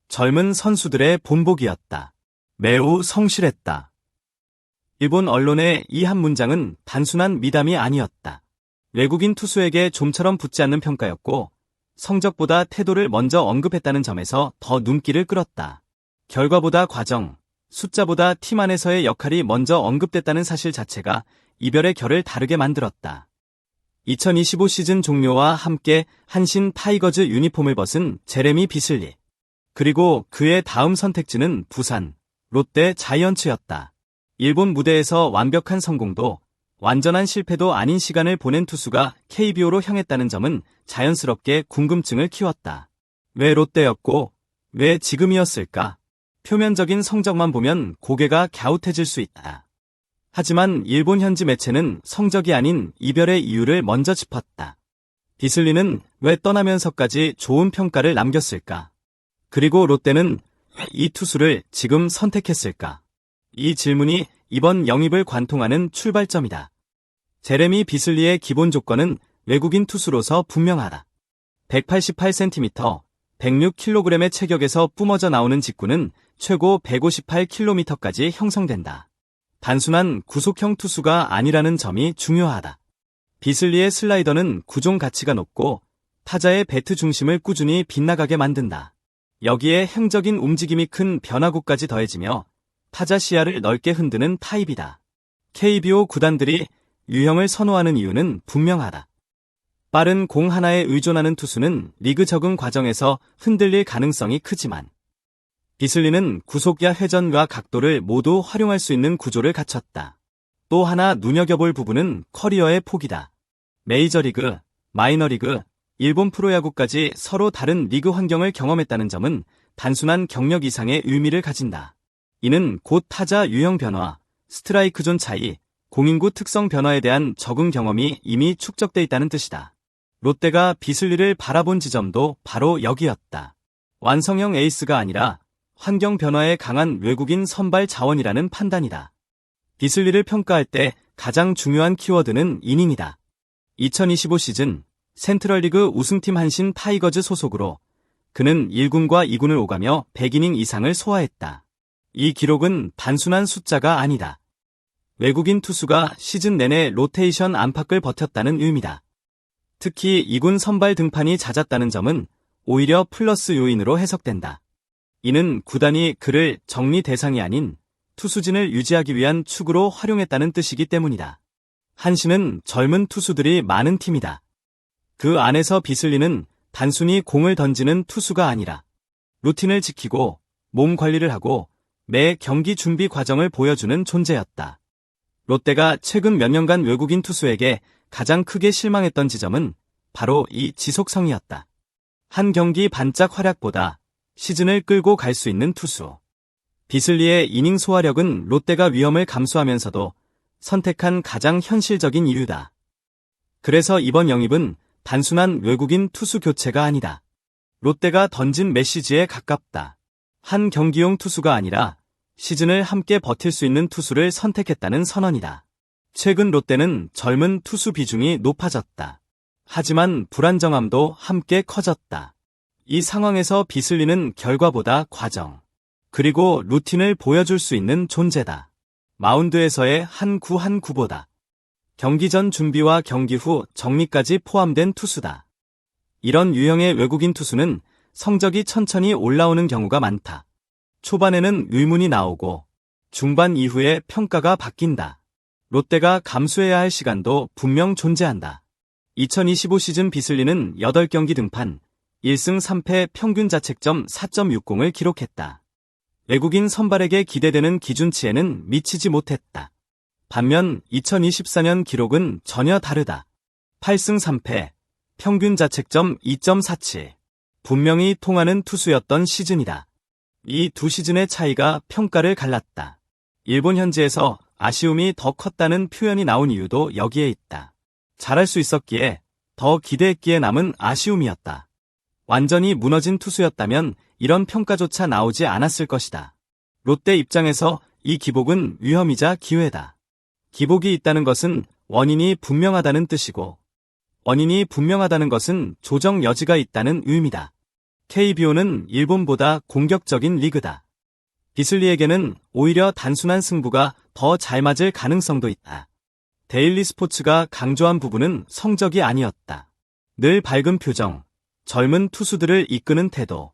젊은 선수들의 본보기였다. 매우 성실했다. 일본 언론의 이 한 문장은 단순한 미담이 아니었다. 외국인 투수에게 좀처럼 붙지 않는 평가였고 성적보다 태도를 먼저 언급했다는 점에서 더 눈길을 끌었다. 결과보다 과정, 숫자보다 팀 안에서의 역할이 먼저 언급됐다는 사실 자체가 이별의 결을 다르게 만들었다. 2025 시즌 종료와 함께 한신 타이거즈 유니폼을 벗은 제레미 비슬리. 그리고 그의 다음 선택지는 부산, 롯데 자이언츠였다. 일본 무대에서 완벽한 성공도 완전한 실패도 아닌 시간을 보낸 투수가 KBO로 향했다는 점은 자연스럽게 궁금증을 키웠다. 왜 롯데였고 왜 지금이었을까? 표면적인 성적만 보면 고개가 갸웃해질 수 있다. 하지만 일본 현지 매체는 성적이 아닌 이별의 이유를 먼저 짚었다. 비슬리는 왜 떠나면서까지 좋은 평가를 남겼을까? 그리고 롯데는 왜 이 투수를 지금 선택했을까? 이 질문이 이번 영입을 관통하는 출발점이다. 제레미 비슬리의 기본 조건은 외국인 투수로서 분명하다. 188cm, 106kg의 체격에서 뿜어져 나오는 직구는 최고 158km까지 형성된다. 단순한 구속형 투수가 아니라는 점이 중요하다. 비슬리의 슬라이더는 구종 가치가 높고 타자의 배트 중심을 꾸준히 빗나가게 만든다. 여기에 행적인 움직임이 큰 변화구까지 더해지며 타자 시야를 넓게 흔드는 타입이다. KBO 구단들이 유형을 선호하는 이유는 분명하다. 빠른 공 하나에 의존하는 투수는 리그 적응 과정에서 흔들릴 가능성이 크지만 비슬리는 구속야 회전과 각도를 모두 활용할 수 있는 구조를 갖췄다. 또 하나 눈여겨볼 부분은 커리어의 폭이다. 메이저리그, 마이너리그, 일본 프로야구까지 서로 다른 리그 환경을 경험했다는 점은 단순한 경력 이상의 의미를 가진다. 이는 곧 타자 유형 변화, 스트라이크 존 차이, 공인구 특성 변화에 대한 적응 경험이 이미 축적돼 있다는 뜻이다. 롯데가 비슬리를 바라본 지점도 바로 여기였다. 완성형 에이스가 아니라 환경 변화에 강한 외국인 선발 자원이라는 판단이다. 비슬리를 평가할 때 가장 중요한 키워드는 이닝이다. 2025 시즌 센트럴리그 우승팀 한신 타이거즈 소속으로 그는 1군과 2군을 오가며 100이닝 이상을 소화했다. 이 기록은 단순한 숫자가 아니다. 외국인 투수가 시즌 내내 로테이션 안팎을 버텼다는 의미다. 특히 2군 선발 등판이 잦았다는 점은 오히려 플러스 요인으로 해석된다. 이는 구단이 그를 정리 대상이 아닌 투수진을 유지하기 위한 축으로 활용했다는 뜻이기 때문이다. 한신은 젊은 투수들이 많은 팀이다. 그 안에서 비슬리는 단순히 공을 던지는 투수가 아니라 루틴을 지키고 몸 관리를 하고 매 경기 준비 과정을 보여주는 존재였다. 롯데가 최근 몇 년간 외국인 투수에게 가장 크게 실망했던 지점은 바로 이 지속성이었다. 한 경기 반짝 활약보다 시즌을 끌고 갈 수 있는 투수. 비슬리의 이닝 소화력은 롯데가 위험을 감수하면서도 선택한 가장 현실적인 이유다. 그래서 이번 영입은 단순한 외국인 투수 교체가 아니다. 롯데가 던진 메시지에 가깝다. 한 경기용 투수가 아니라 시즌을 함께 버틸 수 있는 투수를 선택했다는 선언이다. 최근 롯데는 젊은 투수 비중이 높아졌다. 하지만 불안정함도 함께 커졌다. 이 상황에서 비슬리는 결과보다 과정, 그리고 루틴을 보여줄 수 있는 존재다. 마운드에서의 한 구 한 구보다 경기 전 준비와 경기 후 정리까지 포함된 투수다. 이런 유형의 외국인 투수는 성적이 천천히 올라오는 경우가 많다. 초반에는 의문이 나오고 중반 이후에 평가가 바뀐다. 롯데가 감수해야 할 시간도 분명 존재한다. 2025 시즌 비슬리는 8경기 등판, 1승 3패 평균 자책점 4.60을 기록했다. 외국인 선발에게 기대되는 기준치에는 미치지 못했다. 반면 2024년 기록은 전혀 다르다. 8승 3패, 평균 자책점 2.47. 분명히 통하는 투수였던 시즌이다. 이 두 시즌의 차이가 평가를 갈랐다. 일본 현지에서 아쉬움이 더 컸다는 표현이 나온 이유도 여기에 있다. 잘할 수 있었기에, 더 기대했기에 남은 아쉬움이었다. 완전히 무너진 투수였다면 이런 평가조차 나오지 않았을 것이다. 롯데 입장에서 이 기복은 위험이자 기회다. 기복이 있다는 것은 원인이 분명하다는 뜻이고, 원인이 분명하다는 것은 조정 여지가 있다는 의미다. KBO는 일본보다 공격적인 리그다. 비슬리에게는 오히려 단순한 승부가 더 잘 맞을 가능성도 있다. 데일리 스포츠가 강조한 부분은 성적이 아니었다. 늘 밝은 표정, 젊은 투수들을 이끄는 태도,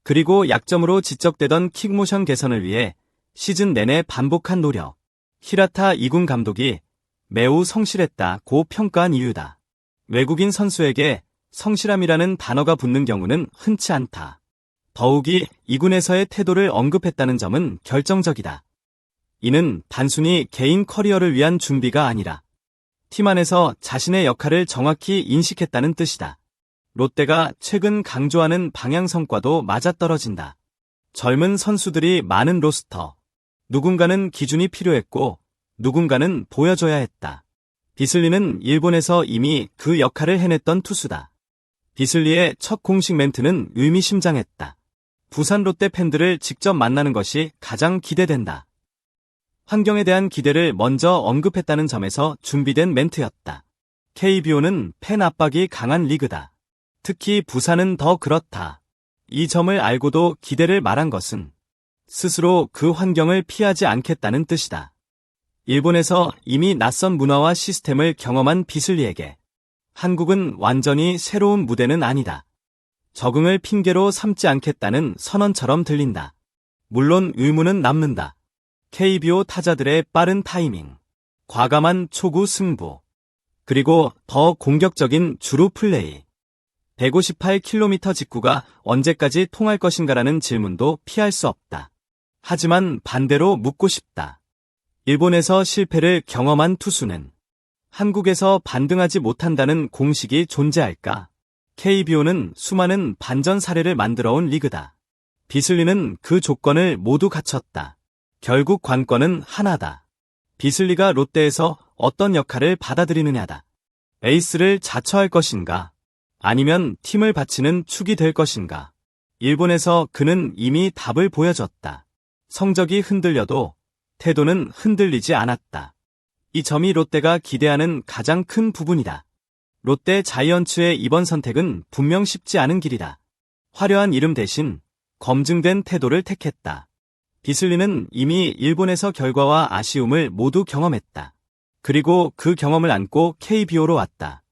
그리고 약점으로 지적되던 킥모션 개선을 위해 시즌 내내 반복한 노력. 히라타 이군 감독이 매우 성실했다고 평가한 이유다. 외국인 선수에게 성실함이라는 단어가 붙는 경우는 흔치 않다. 더욱이 이군에서의 태도를 언급했다는 점은 결정적이다. 이는 단순히 개인 커리어를 위한 준비가 아니라 팀 안에서 자신의 역할을 정확히 인식했다는 뜻이다. 롯데가 최근 강조하는 방향성과도 맞아떨어진다. 젊은 선수들이 많은 로스터. 누군가는 기준이 필요했고 누군가는 보여줘야 했다. 비슬리는 일본에서 이미 그 역할을 해냈던 투수다. 비슬리의 첫 공식 멘트는 의미심장했다. 부산 롯데 팬들을 직접 만나는 것이 가장 기대된다. 환경에 대한 기대를 먼저 언급했다는 점에서 준비된 멘트였다. KBO는 팬 압박이 강한 리그다. 특히 부산은 더 그렇다. 이 점을 알고도 기대를 말한 것은 스스로 그 환경을 피하지 않겠다는 뜻이다. 일본에서 이미 낯선 문화와 시스템을 경험한 비슬리에게 한국은 완전히 새로운 무대는 아니다. 적응을 핑계로 삼지 않겠다는 선언처럼 들린다. 물론 의문은 남는다. KBO 타자들의 빠른 타이밍, 과감한 초구 승부, 그리고 더 공격적인 주루 플레이. 158km 직구가 언제까지 통할 것인가라는 질문도 피할 수 없다. 하지만 반대로 묻고 싶다. 일본에서 실패를 경험한 투수는 한국에서 반등하지 못한다는 공식이 존재할까? KBO는 수많은 반전 사례를 만들어온 리그다. 비슬리는 그 조건을 모두 갖췄다. 결국 관건은 하나다. 비슬리가 롯데에서 어떤 역할을 받아들이느냐다. 에이스를 자처할 것인가? 아니면 팀을 바치는 축이 될 것인가? 일본에서 그는 이미 답을 보여줬다. 성적이 흔들려도 태도는 흔들리지 않았다. 이 점이 롯데가 기대하는 가장 큰 부분이다. 롯데 자이언츠의 이번 선택은 분명 쉽지 않은 길이다. 화려한 이름 대신 검증된 태도를 택했다. 비슬리는 이미 일본에서 결과와 아쉬움을 모두 경험했다. 그리고 그 경험을 안고 KBO로 왔다.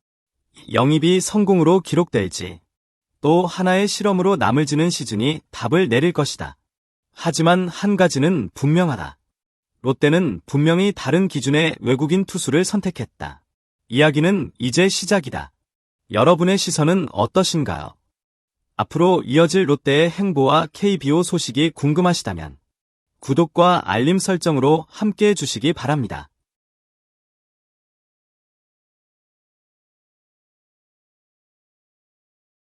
영입이 성공으로 기록될지 또 하나의 실험으로 남을 지는 시즌이 답을 내릴 것이다. 하지만 한 가지는 분명하다. 롯데는 분명히 다른 기준의 외국인 투수를 선택했다. 이야기는 이제 시작이다. 여러분의 시선은 어떠신가요? 앞으로 이어질 롯데의 행보와 KBO 소식이 궁금하시다면 구독과 알림 설정으로 함께해 주시기 바랍니다.